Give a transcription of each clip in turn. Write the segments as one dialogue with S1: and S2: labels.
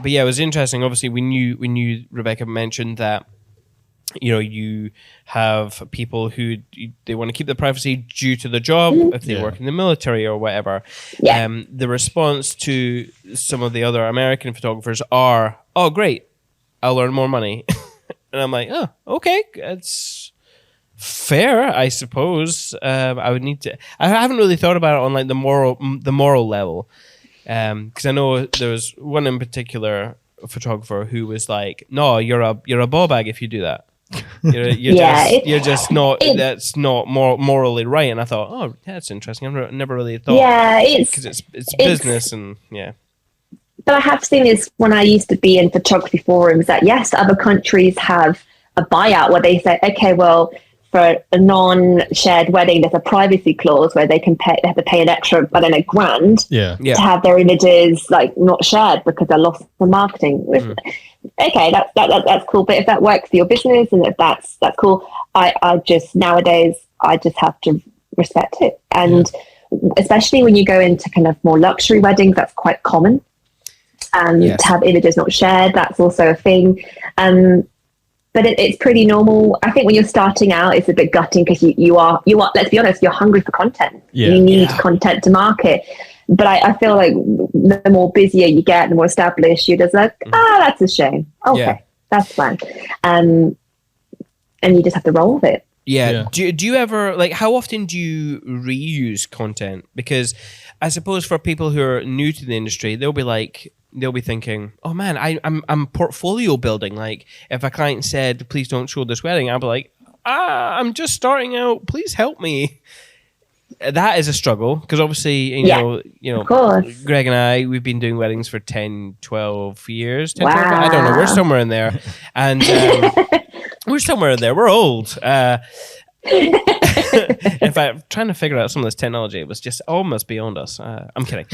S1: but yeah, it was interesting. Obviously, we knew Rebecca mentioned that, you know, you have people who they want to keep their privacy due to the job, if they work in the military or whatever. The response to some of the other American photographers are, "Oh, great, I'll earn more money," and I'm like, "Oh, okay, it's fair, I suppose." I would need to. I haven't really thought about it on like the moral level, because I know there was one in particular photographer who was like, "No, you're a ball bag if you do that. You're just not. That's not morally right." And I thought, oh, that's interesting. I've never really thought.
S2: Yeah,
S1: because it's business and yeah.
S2: But I have seen this when I used to be in photography forums that yes, other countries have a buyout where they say, okay, well, for a non-shared wedding, there's a privacy clause where they have to pay an extra, I don't know, $1,000 to have their images like not shared because they're lost for marketing. Okay, that's cool. But if that works for your business and if that's cool, I just nowadays I just have to respect it. And especially when you go into kind of more luxury weddings, that's quite common. To have images not shared, that's also a thing. But it's pretty normal. I think when you're starting out, it's a bit gutting because you are, let's be honest, you're hungry for content. You need content to market. But I feel like the more busier you get, the more established, you're just like, that's a shame. Okay, that's fine. And you just have to roll with it.
S1: Yeah. Do you ever, like, how often do you reuse content? Because I suppose for people who are new to the industry, they'll be thinking, oh man, I'm portfolio building. Like if a client said, please don't show this wedding, I'll be like, I'm just starting out, please help me. That is a struggle because obviously, you know, Greg and I, we've been doing weddings for 10, 12 years. 10, 12, I don't know. We're somewhere in there. And We're old. In fact, trying to figure out some of this technology, it was just almost beyond us. I'm kidding.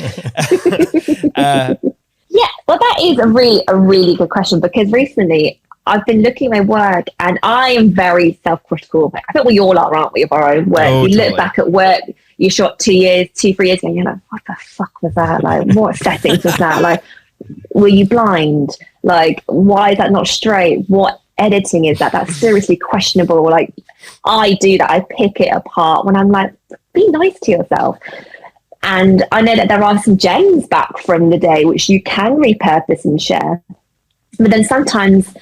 S2: Yeah, well, that is a really good question because recently I've been looking at my work and I am very self-critical. I think we all are, aren't we, of our own work?
S1: Oh,
S2: you look back at work you shot 3 years ago, and you're like, what the fuck was that? Like, what settings was that? Like, were you blind? Like, why is that not straight? What editing is that? That's seriously questionable. Like, I do that. I pick it apart when I'm like, be nice to yourself. And I know that there are some gems back from the day which you can repurpose and share. But then sometimes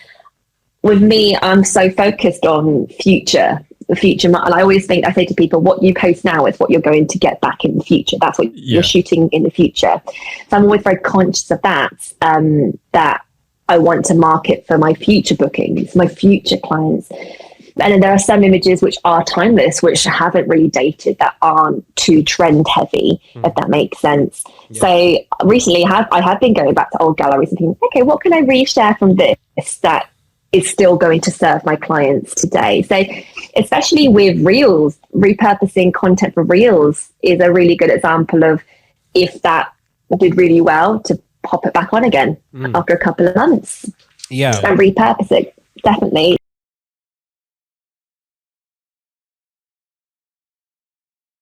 S2: with me, I'm so focused on future. And I always think, I say to people, what you post now is what you're going to get back in the future. That's what you're shooting in the future. So I'm always very conscious of that, that I want to market for my future bookings, my future clients. And then there are some images which are timeless, which haven't really dated, that aren't too trend heavy, if that makes sense. Yeah. So recently I have been going back to old galleries and thinking, okay, what can I reshare from this that is still going to serve my clients today? So especially with Reels, repurposing content for Reels is a really good example of if that did really well to pop it back on again after a couple of months.
S1: Yeah.
S2: And repurpose it, definitely.